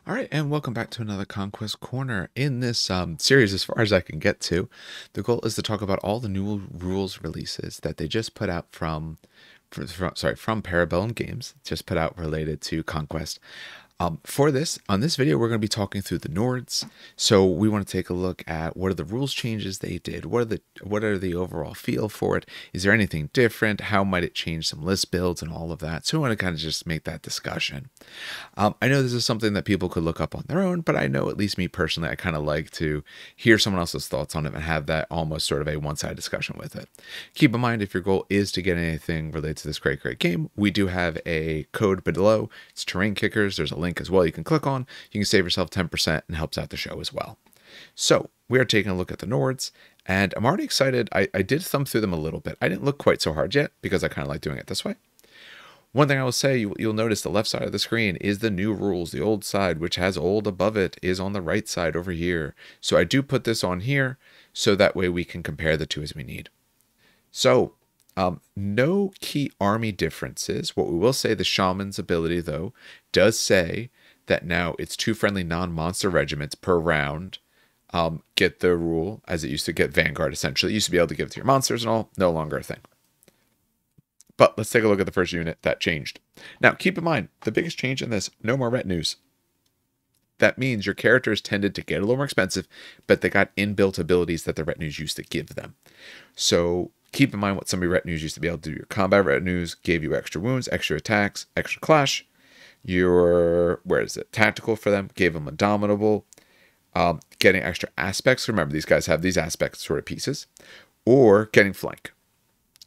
All right, and welcome back to another Conquest Corner. In this series, as far as I can get to, the goal is to talk about all the new rules releases that they just put out from Parabellum Games, just put out related to Conquest. On this video, we're going to be talking through the Nords. So we want to take a look at what are the rules changes they did. What are the overall feel for it? Is there anything different? How might it change some list builds and all of that? So we want to kind of just make that discussion. I know this is something that people could look up on their own, but I know at least me personally, I kind of like to hear someone else's thoughts on it and have that almost sort of a one-sided discussion with it. Keep in mind, if your goal is to get anything related to this great game, we do have a code below. It's Terrain Kickers. There's a link as well you can click on. You can save yourself 10% and helps out the show as well. So we are taking a look at the Nords, and I'm already excited. I did thumb through them a little bit. I didn't look quite so hard yet because I kind of like doing it this way. One thing I will say, you'll notice the left side of the screen is the new rules. The old side, which has old above it, is on the right side over here. So I do put this on here so that way we can compare the two as we need. So no key army differences. What we will say, the Shaman's ability, though, does say that now it's 2 friendly non-monster regiments per round. Get the rule, as it used to get Vanguard, essentially. It used to be able to give it to your monsters and all. No longer a thing. But let's take a look at the first unit that changed. Now, keep in mind, the biggest change in this, no more retinues. That means your characters tended to get a little more expensive, but they got inbuilt abilities that the retinues used to give them. So keep in mind what some of your retinues used to be able to do. Your combat retinues gave you extra wounds, extra attacks, extra clash. Your, tactical for them, gave them indomitable. Getting extra aspects. Remember, these guys have these aspect sort of pieces. Or getting flank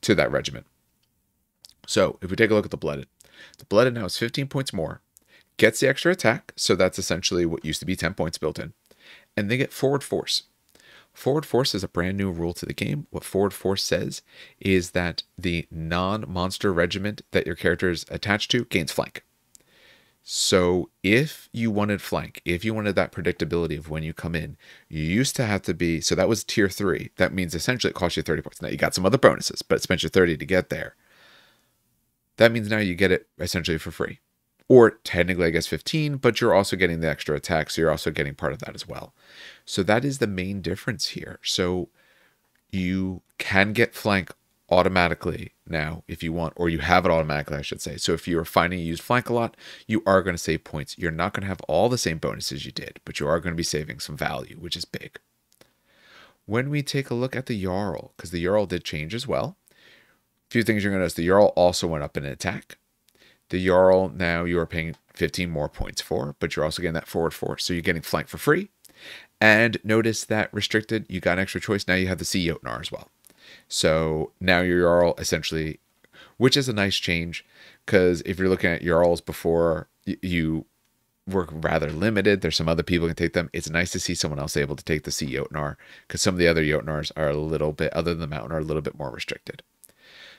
to that regiment. So if we take a look at the Blooded now is 15 points more, gets the extra attack, so that's essentially what used to be 10 points built in, and they get Forward Force. Forward Force is a brand new rule to the game. What Forward Force says is that the non-monster regiment that your character is attached to gains flank. So if you wanted flank, if you wanted that predictability of when you come in, you used to have to be, so that was tier 3. That means essentially it costs you 30 points. Now you got some other bonuses, but it spent you 30 to get there. That means now you get it essentially for free. Or technically, I guess 15, but you're also getting the extra attack, so you're also getting part of that as well. So that is the main difference here. So you can get flank automatically now if you want, or you have it automatically, I should say. So if you're finding you use flank a lot, you are going to save points. You're not going to have all the same bonuses you did, but you are going to be saving some value, which is big. When we take a look at the Jarl, because the Jarl did change as well, few things you're going to notice. The Jarl also went up in attack. The Jarl now you are paying 15 more points for, but you're also getting that Forward Force. So you're getting flank for free. And notice that restricted, you got an extra choice. Now you have the Sea Jotnar as well. So now your Jarl essentially, which is a nice change, because if you're looking at Jarls before, you were rather limited. There's some other people who can take them. It's nice to see someone else able to take the Sea Jotnar, because some of the other Jotnars are a little bit, other than the Mountain, are a little bit more restricted.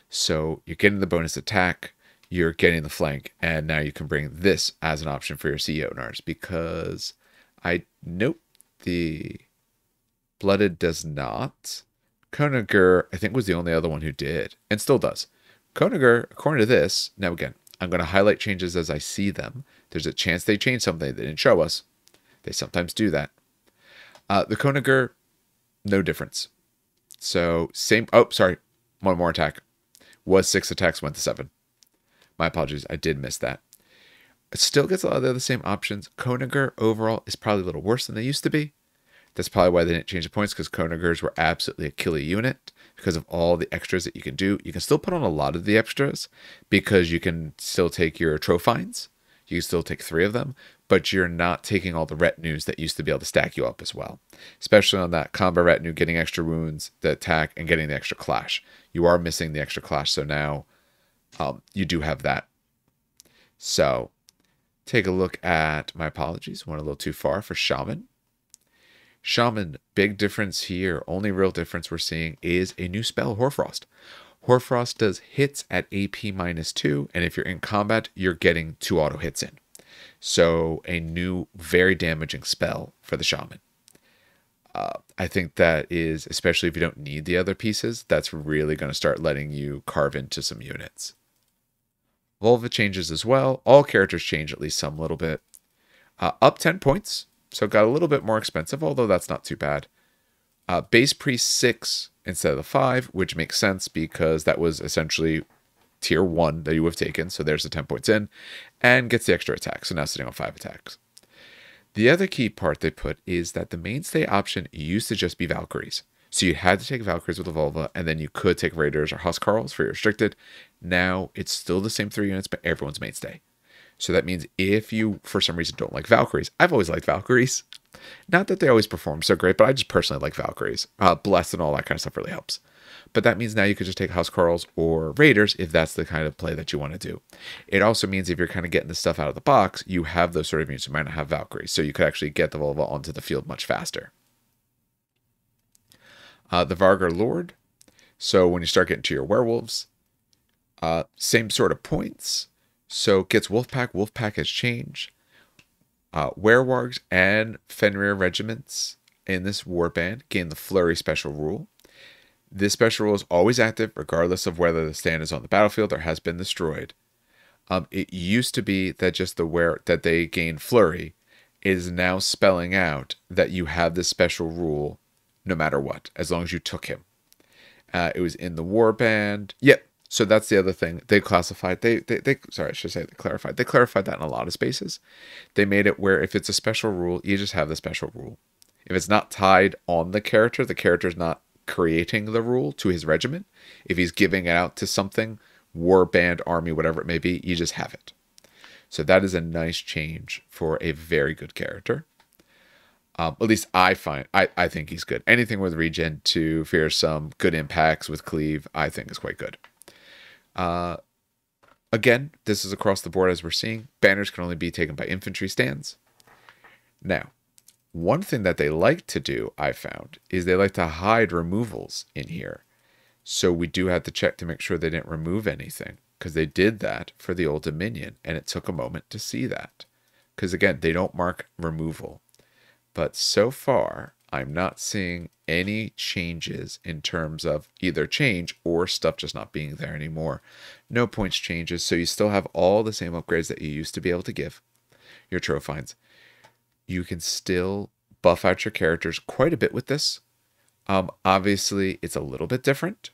So you're getting the bonus attack, you're getting the flank, and now you can bring this as an option for your Sea Jotnars, because the Blooded does not. Konungur, I think, was the only other one who did, and still does. Konungur, according to this, now again, I'm going to highlight changes as I see them. There's a chance they changed something they didn't show us. They sometimes do that. The Konungur, no difference. So same, oh, sorry, one more attack. Was 6 attacks, went to 7. My apologies, I did miss that. It still gets a lot of the same options. Konungur overall is probably a little worse than they used to be. That's probably why they didn't change the points, because Konungurs were absolutely a killer unit because of all the extras that you can do. You can still put on a lot of the extras because you can still take your Trophines. You can still take 3 of them, but you're not taking all the retinues that used to be able to stack you up as well. Especially on that combat retinue, getting extra wounds, the attack, and getting the extra clash. You are missing the extra clash, so now you do have that. So take a look at, my apologies, went a little too far for Shaman. Shaman, big difference here. Only real difference we're seeing is a new spell, Hoarfrost. Hoarfrost does hits at AP -2, and if you're in combat, you're getting 2 auto hits in. So a new, very damaging spell for the Shaman. I think that is, especially if you don't need the other pieces, that's really going to start letting you carve into some units. Volva changes as well. All characters change at least some little bit. Up 10 points, so got a little bit more expensive, although that's not too bad. Base priest 6 instead of the 5, which makes sense because that was essentially tier 1 that you would have taken, so there's the 10 points in, and gets the extra attack, so now sitting on 5 attacks. The other key part they put is that the mainstay option used to just be Valkyries. So you had to take Valkyries with a Volva, and then you could take Raiders or Huskarls for your restricted. Now it's still the same 3 units, but everyone's mainstay. So that means if you, for some reason, don't like Valkyries, I've always liked Valkyries. Not that they always perform so great, but I just personally like Valkyries. Blessed and all that kind of stuff really helps. But that means now you could just take Huskarls or Raiders if that's the kind of play that you want to do. It also means if you're kind of getting the stuff out of the box, you have those sort of units. You might not have Valkyries, so you could actually get the Volva onto the field much faster. The Vargar Lord. So when you start getting to your werewolves, same sort of points. So gets Wolfpack. Wolfpack has changed. Werewargs and Fenrir regiments in this warband gain the Flurry special rule. This special rule is always active regardless of whether the stand is on the battlefield or has been destroyed. It used to be that just that they gain Flurry is now spelling out that you have this special rule no matter what, as long as you took him. It was in the warband. Yep. So that's the other thing. They classified, sorry, I should say they clarified. They clarified that in a lot of spaces. They made it where if it's a special rule, you just have the special rule. If it's not tied on the character's not creating the rule to his regiment. If he's giving it out to something, war band, army, whatever it may be, you just have it. So that is a nice change for a very good character. At least I think he's good. Anything with regen to fearsome, good impacts with cleave, I think is quite good. Again, this is across the board as we're seeing. Banners can only be taken by infantry stands. Now, one thing that they like to do, I found, is they like to hide removals in here. So we do have to check to make sure they didn't remove anything, because they did that for the Old Dominion, and it took a moment to see that. Because again, they don't mark removal. But so far, I'm not seeing any changes in terms of either change or stuff just not being there anymore. No points changes, so you still have all the same upgrades that you used to be able to give your Trophines. You can still buff out your characters quite a bit with this. Obviously, it's a little bit different.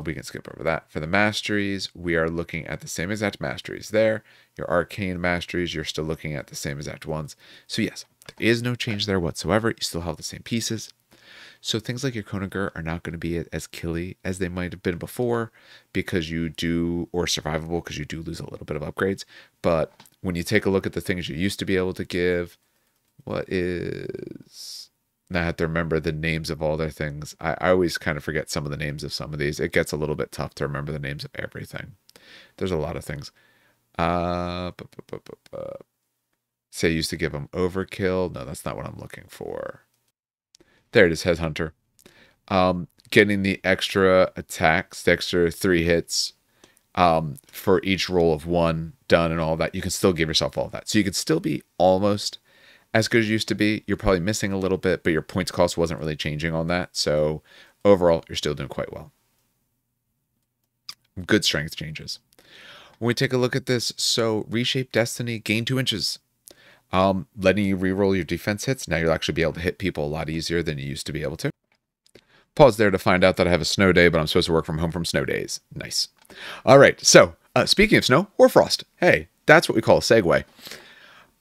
We can skip over that. For the masteries, we are looking at the same exact masteries there. Your arcane masteries, you're still looking at the same exact ones. So yes, there is no change there whatsoever. You still have the same pieces. So things like your Koeniger are not going to be as killy as they might have been before because you do, or survivable because you do lose a little bit of upgrades. But when you take a look at the things you used to be able to give, what is... Now I have to remember the names of all their things. I always kind of forget some of the names of some of these. It gets a little bit tough to remember the names of everything. There's a lot of things. Say I used to give them overkill. No, that's not what I'm looking for. There it is, Headhunter. Getting the extra attacks, the extra 3 hits for each roll of 1 done and all that. You can still give yourself all that. So you can still be almost as good as you used to be. You're probably missing a little bit, but your points cost wasn't really changing on that. So overall, you're still doing quite well. Good strength changes. When we take a look at this, so Reshape Destiny, gain 2 inches. Letting you reroll your defense hits. Now you'll actually be able to hit people a lot easier than you used to be able to. Pause there to find out that I have a snow day, but I'm supposed to work from home from snow days. Nice. All right, so speaking of snow, Hoarfrost. Hey, that's what we call a segue.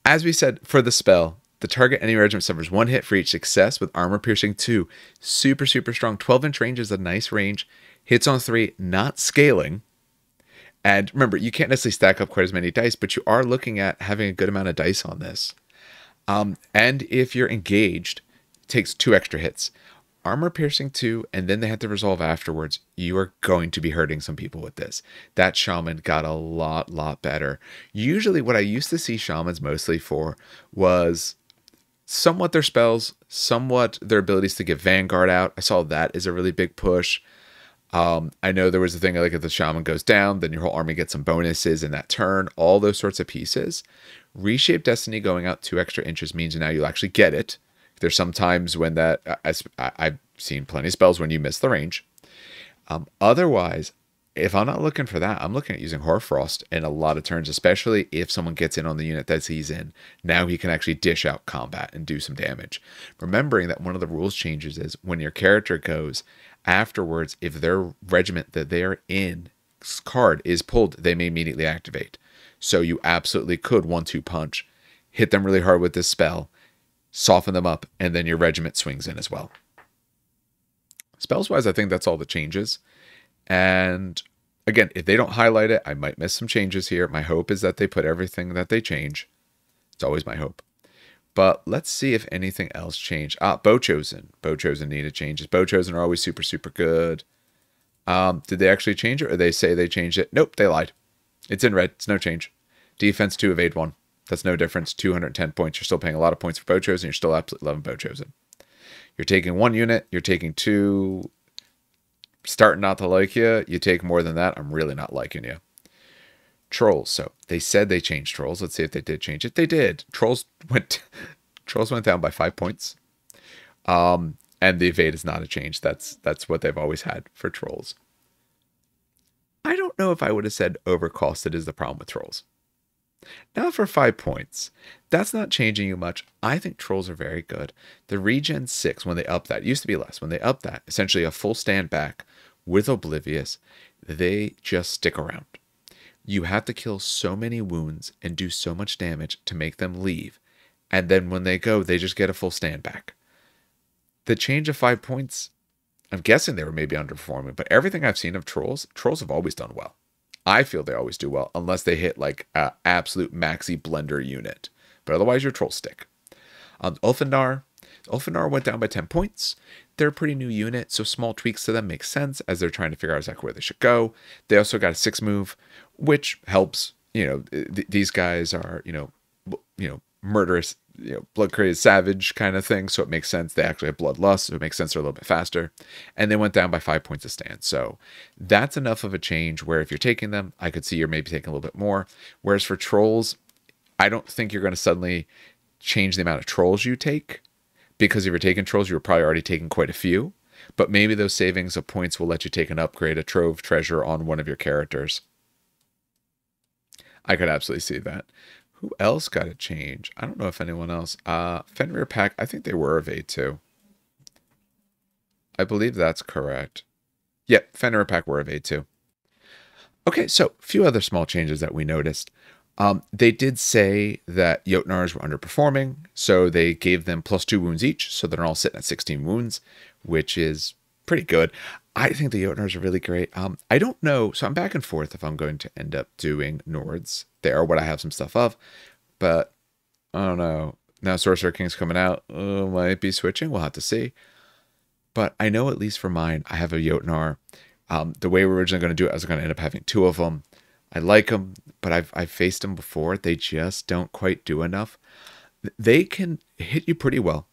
As we said, for the spell, the target enemy regiment suffers 1 hit for each success with armor piercing 2. Super, super strong. 12-inch range is a nice range. Hits on 3, not scaling. And remember, you can't necessarily stack up quite as many dice, but you are looking at having a good amount of dice on this. And if you're engaged, it takes 2 extra hits. Armor piercing 2, and then they have to resolve afterwards. You are going to be hurting some people with this. That shaman got a lot better. Usually what I used to see shamans mostly for was somewhat their spells, somewhat their abilities to get Vanguard out. I saw that as a really big push. I know there was a thing like if the shaman goes down, then your whole army gets some bonuses in that turn, all those sorts of pieces. Reshape Destiny going out 2 extra inches means now you'll actually get it. There's some times when that, I've seen plenty of spells when you miss the range. Otherwise, if I'm not looking for that, I'm looking at using Hoarfrost in a lot of turns, especially if someone gets in on the unit that he's in. Now he can actually dish out combat and do some damage. Remembering that one of the rules changes is when your character goes, afterwards, if their regiment that they're in card is pulled, they may immediately activate. So you absolutely could 1-2 punch, hit them really hard with this spell, soften them up, and then your regiment swings in as well. Spells wise, I think that's all the changes. And again, if they don't highlight it, I might miss some changes here. My hope is that they put everything that they change. It's always my hope. But let's see if anything else changed. Bow Chosen. Bow Chosen needed changes. Bow Chosen are always super, super good. Did they actually change it, or they say they changed it? Nope, they lied. It's in red. It's no change. Defense 2, evade 1. That's no difference. 210 points. You're still paying a lot of points for Bow Chosen. You're still absolutely loving Bow Chosen. You're taking 1 unit. You're taking 2. Starting not to like you. You take more than that, I'm really not liking you. Trolls. So they said they changed trolls. Let's see if they did change it. They did. Trolls went down by 5 points. And the evade is not a change. That's what they've always had for trolls. I don't know if I would have said overcosted is the problem with trolls. Now for 5 points. That's not changing you much. I think trolls are very good. The regen 6, when they up that, it used to be less. When they up that, essentially a full stand back with Oblivious, they just stick around. You have to kill so many wounds and do so much damage to make them leave. And then when they go, they just get a full stand back. The change of 5 points, I'm guessing they were maybe underperforming, but everything I've seen of trolls have always done well. I feel they always do well, unless they hit like an absolute maxi blender unit. But otherwise, your trolls stick. Ulfindar went down by 10 points. They're a pretty new unit, so small tweaks to them make sense as they're trying to figure out exactly where they should go. They also got a 6 move, which helps. These guys are, murderous, blood-crazed savage kind of thing, so it makes sense. They actually have bloodlust, so it makes sense they're a little bit faster. And they went down by 5 points a stand. So that's enough of a change where if you're taking them, I could see you're maybe taking a little bit more. Whereas for trolls, I don't think you're going to suddenly change the amount of trolls you take, because if you're taking trolls, you're probably already taking quite a few. But maybe those savings of points will let you take an upgrade, a trove treasure on one of your characters. I could absolutely see that. Who else got a change? I don't know if anyone else. Fenrir Pack, I think they were evade too. I believe that's correct. Yep, Fenrir Pack were evade too. Okay, so a few other small changes that we noticed. They did say that Jotnars were underperforming, so they gave them +2 wounds each, so they're all sitting at 16 wounds, which is pretty good. I think the Jotnars are really great. I don't know, so I'm back and forth if I'm going to end up doing Nords. They are what I have some stuff of, but I don't know. Now Sorcerer King's coming out. Might be switching. We'll have to see. But I know at least for mine, I have a Jotnar. The way we're originally going to do it, I was going to end up having 2 of them. I like them, but I've faced them before. They just don't quite do enough. They can hit you pretty well.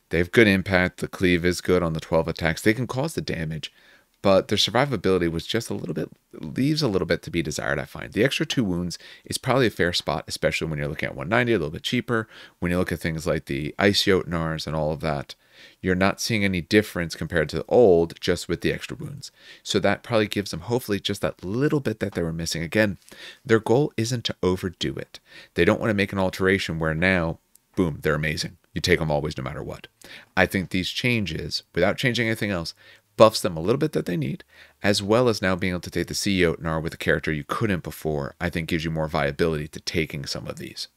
They have good impact. The cleave is good on the 12 attacks. They can cause the damage, but their survivability was just a little bit, leaves a little bit to be desired, I find. The extra 2 wounds is probably a fair spot, especially when you're looking at 190, a little bit cheaper. When you look at things like the Ice Jotnars and all of that, you're not seeing any difference compared to the old, just with the extra wounds. So that probably gives them, hopefully, just that little bit that they were missing. Again, their goal isn't to overdo it. They don't want to make an alteration where now, boom, they're amazing. You take them always, no matter what. I think these changes, without changing anything else, buffs them a little bit that they need, as well as now being able to take the Sea Jotnar with a character you couldn't before, I think gives you more viability to taking some of these.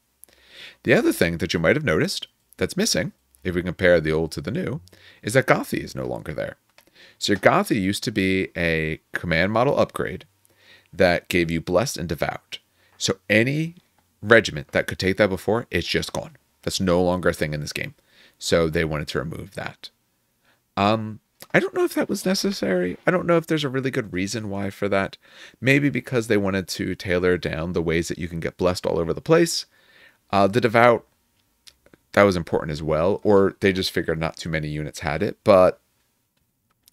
The other thing that you might have noticed that's missing, if we compare the old to the new, is that Gothi is no longer there. So your Gothi used to be a command model upgrade that gave you Blessed and Devout. So any regiment that could take that before, it's just gone. That's no longer a thing in this game. So they wanted to remove that. I don't know if that was necessary. I don't know if there's a really good reason why for that. Maybe because they wanted to tailor down the ways that you can get blessed all over the place. The Devout, that was important as well. Or they just figured not too many units had it. But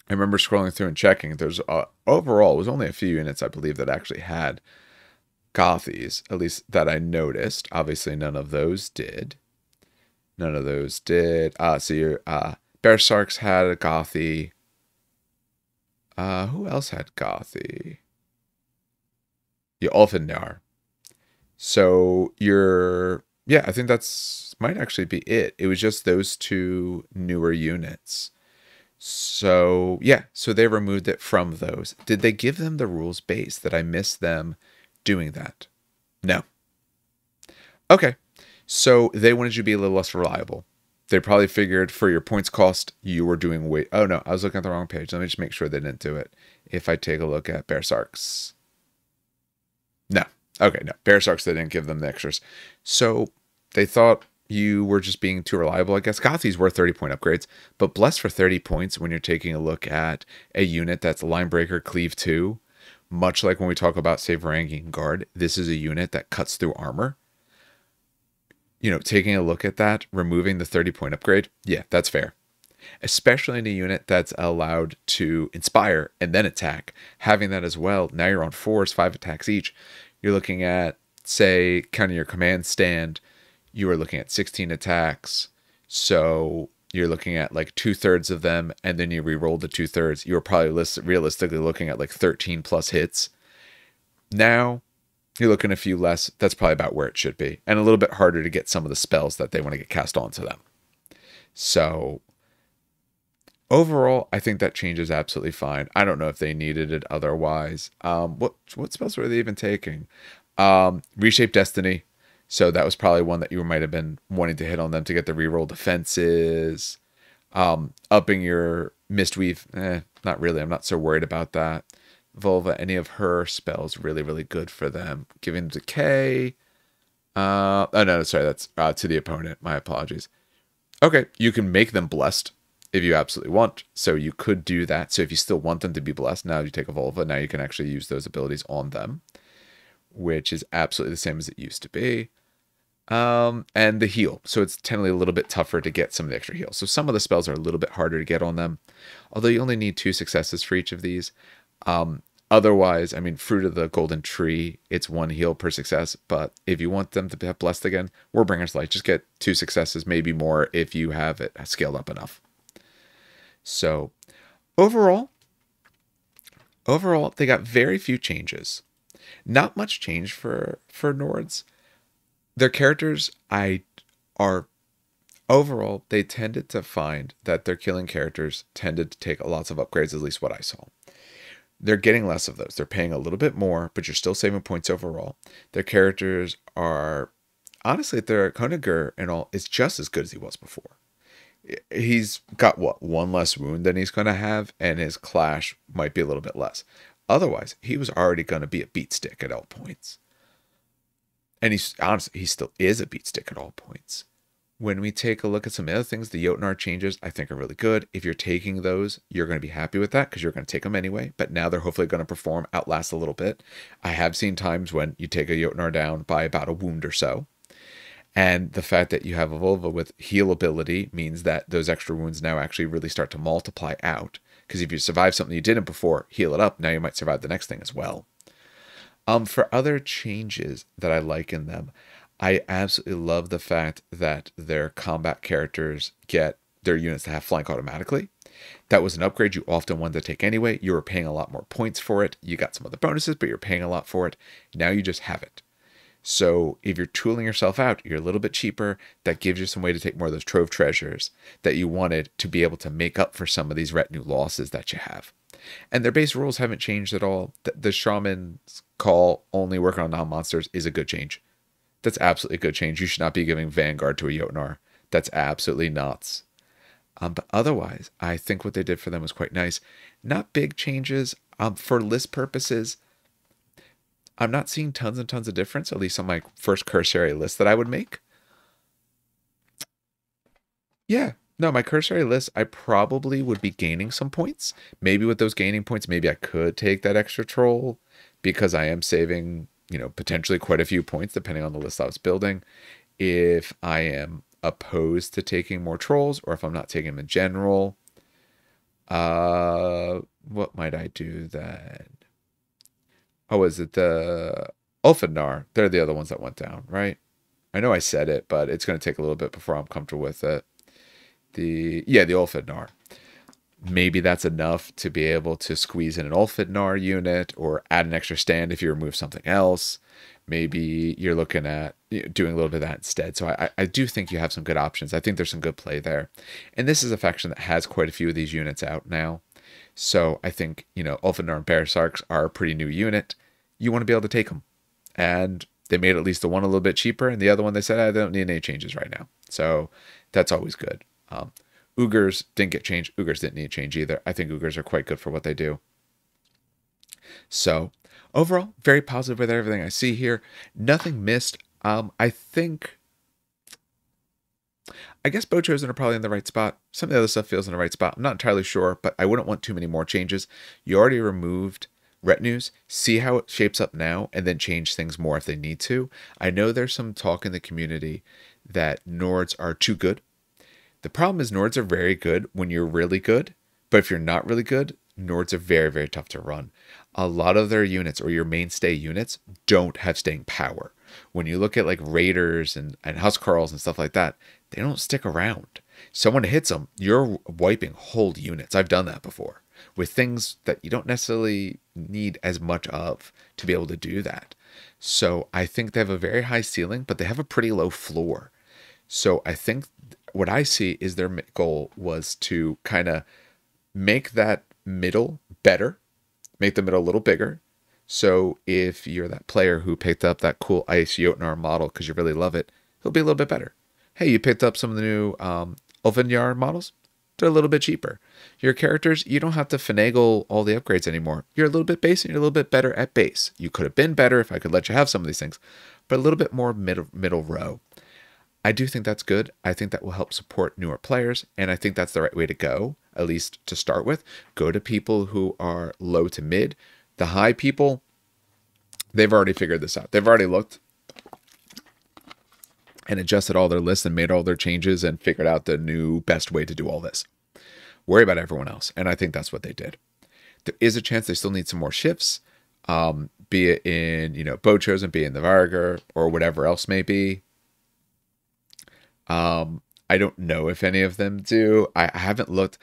I remember scrolling through and checking. There's overall, it was only a few units, I believe, that actually had Gothies, at least that I noticed. Obviously, none of those did. None of those did. So your Berserks had a Gothi. Who else had Gothi? the Ulfindar. So yeah, I think that's might actually be it. It was just those two newer units. So yeah, so they removed it from those. Did they give them the rules base? That I missed them doing that? No. Okay. So they wanted you to be a little less reliable. They probably figured for your points cost, you were doing way. Oh no, I was looking at the wrong page. Let me just make sure they didn't do it. If I take a look at Bearsarks. No. Okay, no. Bearsarks, they didn't give them the extras. So they thought you were just being too reliable. I guess Gothi's worth 30 point upgrades, but Bless for 30 points when you're taking a look at a unit that's Linebreaker Cleave 2, much like when we talk about, say, Varangian Guard, this is a unit that cuts through armor. You know, taking a look at that, removing the 30 point upgrade, yeah, that's fair. Especially in a unit that's allowed to inspire and then attack. Having that as well, now you're on 4s, 5 attacks each. You're looking at, say, kind of your command stand, you are looking at 16 attacks. So you're looking at like 2/3 of them, and then you re-roll the 2/3. You're probably realistically looking at like 13 plus hits. Now you're looking a few less. That's probably about where it should be. And a little bit harder to get some of the spells that they want to get cast onto them. So overall, I think that change is absolutely fine. I don't know if they needed it otherwise. What spells were they even taking? Reshape Destiny. So that was probably one that you might have been wanting to hit on them to get the reroll defenses. Upping your Mistweave. Not really. I'm not so worried about that. Volva, any of her spells really, really good for them. Giving Decay. Oh, no, sorry. That's to the opponent. My apologies. Okay, you can make them blessed if you absolutely want. So you could do that. So if you still want them to be blessed, now you take a Volva. Now you can actually use those abilities on them, which is absolutely the same as it used to be. And the heal. So it's technically a little bit tougher to get some of the extra heals. So some of the spells are a little bit harder to get on them, although you only need 2 successes for each of these. Otherwise, I mean, Fruit of the Golden Tree, it's 1 heal per success. But if you want them to have blessed again, Warbringer's Light, just get 2 successes, maybe more if you have it scaled up enough. So overall, they got very few changes. Not much change for Nords. Their characters, overall, they tended to find that their killing characters tended to take lots of upgrades, at least what I saw. They're getting less of those. They're paying a little bit more, but you're still saving points overall. Their characters are, honestly, their Koniger and all is just as good as he was before. He's got, what, 1 less wound than he's going to have, and his clash might be a little bit less. Otherwise, he was already going to be a beat stick at all points. And honestly, he still is a beat stick at all points. When we take a look at some other things, the Jotnar changes I think are really good. If you're taking those, you're going to be happy with that because you're going to take them anyway. But now they're hopefully going to perform, outlast a little bit. I have seen times when you take a Jotnar down by about a wound or so. And the fact that you have a Volva with heal ability means that those extra wounds now actually really start to multiply out. Because if you survive something you didn't before, heal it up, now you might survive the next thing as well. For other changes that I like in them, I absolutely love the fact that their combat characters get their units to have flank automatically. That was an upgrade you often wanted to take anyway. You were paying a lot more points for it. You got some other bonuses, but you're paying a lot for it. Now you just have it. So if you're tooling yourself out, you're a little bit cheaper. That gives you some way to take more of those trove treasures that you wanted to be able to make up for some of these retinue losses that you have. And their base rules haven't changed at all. The Shaman's Call only working on non-monsters is a good change. That's absolutely a good change. You should not be giving Vanguard to a Jotnar. That's absolutely nuts. But otherwise, I think what they did for them was quite nice. Not big changes. For list purposes, I'm not seeing tons and tons of difference, at least on my first cursory list that I would make. Yeah. No, my cursory list, I probably would be gaining some points. Maybe with those gaining points, maybe I could take that extra troll because I am saving, potentially quite a few points depending on the list I was building. If I am opposed to taking more trolls or if I'm not taking them in general, what might I do then? Oh, is it the Ulfindar? They're the other ones that went down, right? I know I said it, but it's going to take a little bit before I'm comfortable with it. The Ulfindar. Maybe that's enough to be able to squeeze in an Ulfidnar unit or add an extra stand if you remove something else. Maybe you're looking at doing a little bit of that instead. So I do think you have some good options. I think there's some good play there. And this is a faction that has quite a few of these units out now. So I think, Ulfidnar and Berserks are a pretty new unit. You want to be able to take them. And they made at least the one a little bit cheaper. And the other one, they said, they don't need any changes right now. So that's always good. Ugars didn't get changed. Ugars didn't need change either. I think Ugars are quite good for what they do. So overall, very positive with everything I see here. Nothing missed. I guess Bow Chosen are probably in the right spot. Some of the other stuff feels in the right spot. I'm not entirely sure, but I wouldn't want too many more changes. You already removed retinues. See how it shapes up now, and then change things more if they need to. I know there's some talk in the community that Nords are too good. The problem is Nords are very good when you're really good, but if you're not really good, Nords are very, very tough to run. A lot of their units, or your mainstay units, don't have staying power. When you look at like Raiders and Huskarls and stuff like that, they don't stick around. Someone hits them, you're wiping whole units. I've done that before with things that you don't necessarily need as much of to be able to do that. So I think they have a very high ceiling, but they have a pretty low floor. So I think what I see is their goal was to kind of make that middle better, make the middle a little bigger. So if you're that player who picked up that cool Ice Jotnar model because you really love it, he'll be a little bit better. Hey, you picked up some of the new Ulfenjar models? They're a little bit cheaper. Your characters, you don't have to finagle all the upgrades anymore. You're a little bit base and you're a little bit better at base. You could have been better if I could let you have some of these things, but a little bit more middle row. I do think that's good. I think that will help support newer players, and I think that's the right way to go, at least to start with. Go to people who are low to mid. The high people, they've already figured this out. They've already looked and adjusted all their lists and made all their changes and figured out the new best way to do all this. Worry about everyone else, and I think that's what they did. There is a chance they still need some more shifts, be it in, Bow Chosen, be it in the Vargar, or whatever else may be. I don't know if any of them do. I haven't looked.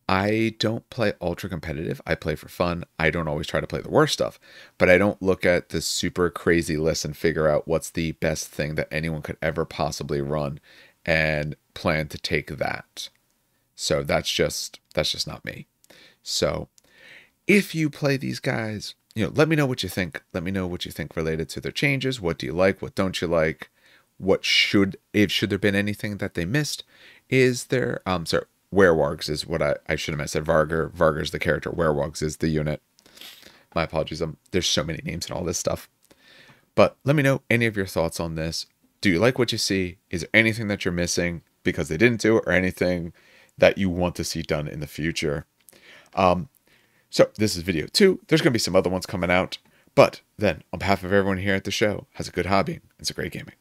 I don't play ultra competitive. I play for fun. I don't always try to play the worst stuff, but I don't look at the super crazy list and figure out what's the best thing that anyone could ever possibly run and plan to take that. So that's just not me. So if you play these guys, let me know what you think. Let me know what you think related to their changes. What do you like? What don't you like? What should there been anything that they missed? Is there Werewolves is what I should have said. Vargar's the character. Werewolves is the unit. My apologies. There's so many names and all this stuff. But let me know any of your thoughts on this. Do you like what you see? Is there anything that you're missing because they didn't do it, or anything that you want to see done in the future? So this is video 2. There's going to be some other ones coming out. But then, on behalf of everyone here at the show, has a good hobby. It's a great gaming.